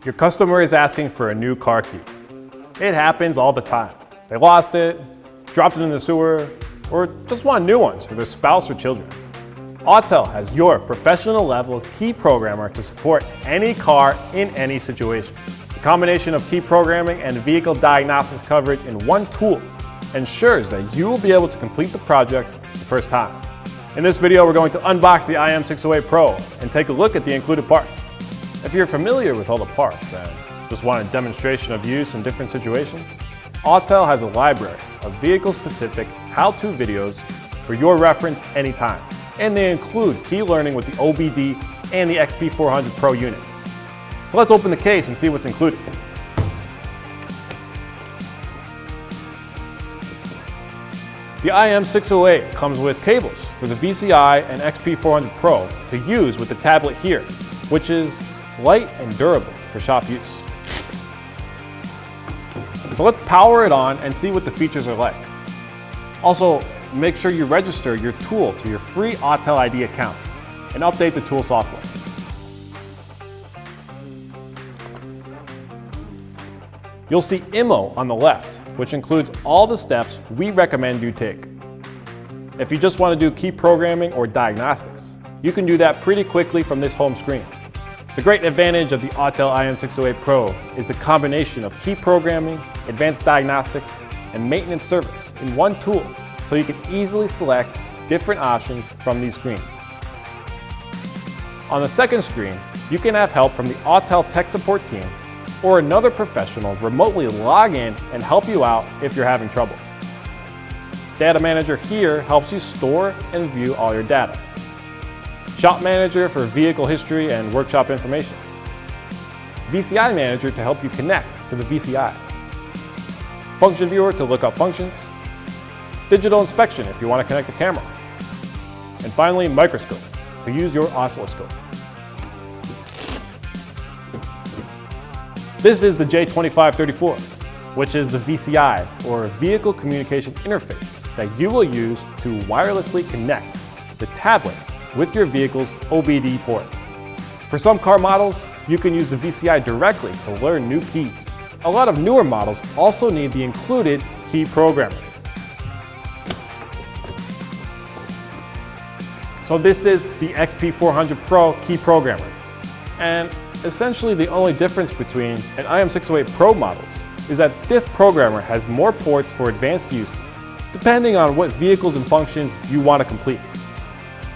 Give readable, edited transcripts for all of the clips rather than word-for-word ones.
Your customer is asking for a new car key. It happens all the time. They lost it, dropped it in the sewer, or just want new ones for their spouse or children. Autel has your professional level key programmer to support any car in any situation. The combination of key programming and vehicle diagnostics coverage in one tool ensures that you will be able to complete the project the first time. In this video, we're going to unbox the IM608 Pro and take a look at the included parts. If you're familiar with all the parts and just want a demonstration of use in different situations, Autel has a library of vehicle-specific how-to videos for your reference anytime. And they include key learning with the OBD and the XP400 Pro unit. So let's open the case and see what's included. The IM608 comes with cables for the VCI and XP400 Pro to use with the tablet here, which is light and durable for shop use. So let's power it on and see what the features are like. Also, make sure you register your tool to your free Autel ID account and update the tool software. You'll see IMO on the left, which includes all the steps we recommend you take. If you just want to do key programming or diagnostics, you can do that pretty quickly from this home screen. The great advantage of the Autel IM608 Pro is the combination of key programming, advanced diagnostics, and maintenance service in one tool, so you can easily select different options from these screens. On the second screen, you can have help from the Autel tech support team or another professional remotely log in and help you out if you're having trouble. Data Manager here helps you store and view all your data. Shop Manager for vehicle history and workshop information. VCI Manager to help you connect to the VCI. Function Viewer to look up functions. Digital Inspection if you want to connect the camera. And finally, Microscope to use your oscilloscope. This is the J2534, which is the VCI, or Vehicle Communication Interface, that you will use to wirelessly connect the tablet with your vehicle's OBD port. For some car models, you can use the VCI directly to learn new keys. A lot of newer models also need the included key programmer. So this is the XP400 Pro key programmer. And essentially the only difference between an IM608 Pro models is that this programmer has more ports for advanced use, depending on what vehicles and functions you want to complete.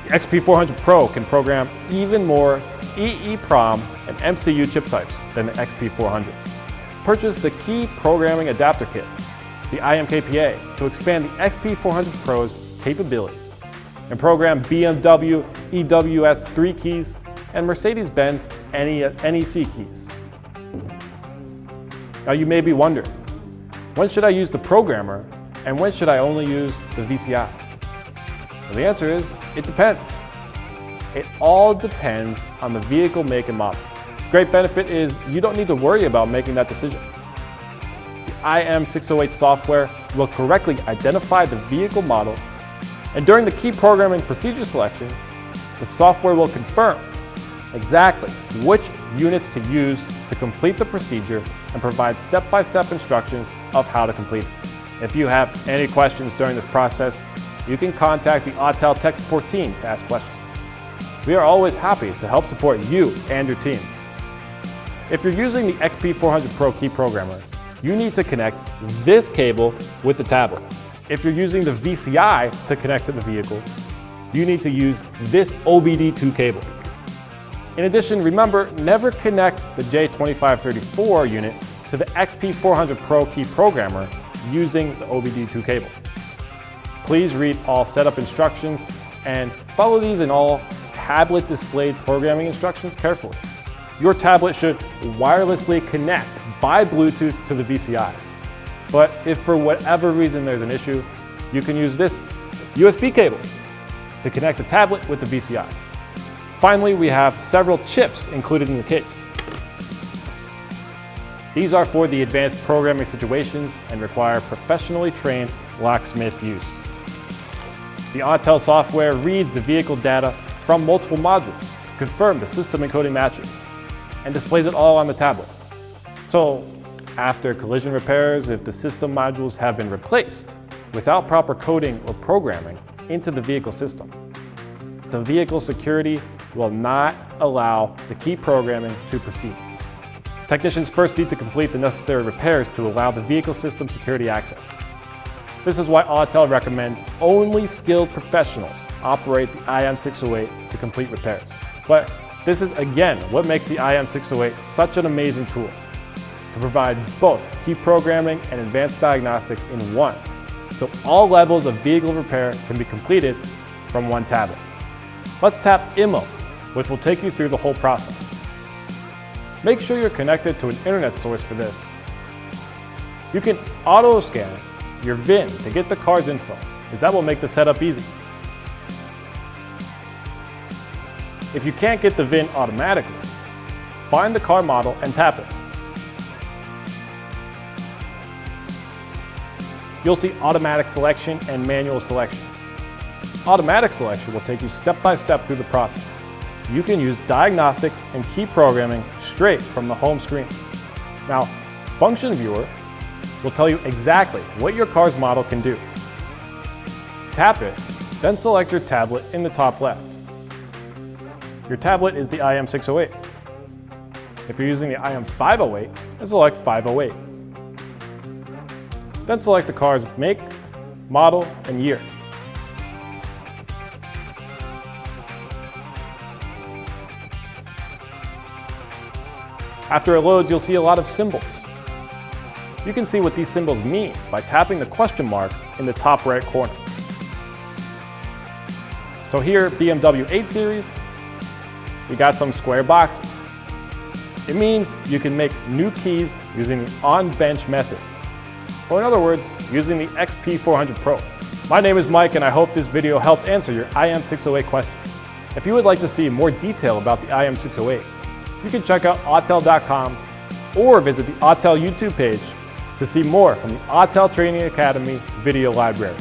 The XP400 Pro can program even more EEPROM and MCU chip types than the XP400. Purchase the Key Programming Adapter Kit, the IMKPA, to expand the XP400 Pro's capability and program BMW EWS3 keys and Mercedes-Benz NEC keys. Now you may be wondering, when should I use the programmer and when should I only use the VCI? Well, the answer is, it depends. It all depends on the vehicle make and model. The great benefit is you don't need to worry about making that decision. The IM608 software will correctly identify the vehicle model, and during the key programming procedure selection, the software will confirm exactly which units to use to complete the procedure and provide step-by-step instructions of how to complete it. If you have any questions during this process, you can contact the Autel tech support team to ask questions. We are always happy to help support you and your team. If you're using the XP400 Pro key programmer, you need to connect this cable with the tablet. If you're using the VCI to connect to the vehicle, you need to use this OBD2 cable. In addition, remember, never connect the J2534 unit to the XP400 Pro key programmer using the OBD2 cable. Please read all setup instructions and follow these in all tablet displayed programming instructions carefully. Your tablet should wirelessly connect by Bluetooth to the VCI. But if for whatever reason there's an issue, you can use this USB cable to connect the tablet with the VCI. Finally, we have several chips included in the case. These are for the advanced programming situations and require professionally trained locksmith use. The Autel software reads the vehicle data from multiple modules to confirm the system encoding matches and displays it all on the tablet. So after collision repairs, if the system modules have been replaced without proper coding or programming into the vehicle system, the vehicle security will not allow the key programming to proceed. Technicians first need to complete the necessary repairs to allow the vehicle system security access. This is why Autel recommends only skilled professionals operate the IM608 to complete repairs. But this is again what makes the IM608 such an amazing tool, to provide both key programming and advanced diagnostics in one, so all levels of vehicle repair can be completed from one tablet. Let's tap IMO, which will take you through the whole process. Make sure you're connected to an internet source for this. You can auto-scan your VIN to get the car's info, as that will make the setup easy. If you can't get the VIN automatically, find the car model and tap it. You'll see automatic selection and manual selection. Automatic selection will take you step by step through the process. You can use diagnostics and key programming straight from the home screen. Now, Function Viewer will tell you exactly what your car's model can do. Tap it, then select your tablet in the top left. Your tablet is the IM608. If you're using the IM508, then select 508. Then select the car's make, model, and year. After it loads, you'll see a lot of symbols. You can see what these symbols mean by tapping the question mark in the top right corner. So here, BMW 8 Series, we got some square boxes. It means you can make new keys using the on-bench method, or in other words, using the XP400 Pro. My name is Mike, and I hope this video helped answer your IM608 question. If you would like to see more detail about the IM608, you can check out Autel.com or visit the Autel YouTube page to see more from the Autel Training Academy video library.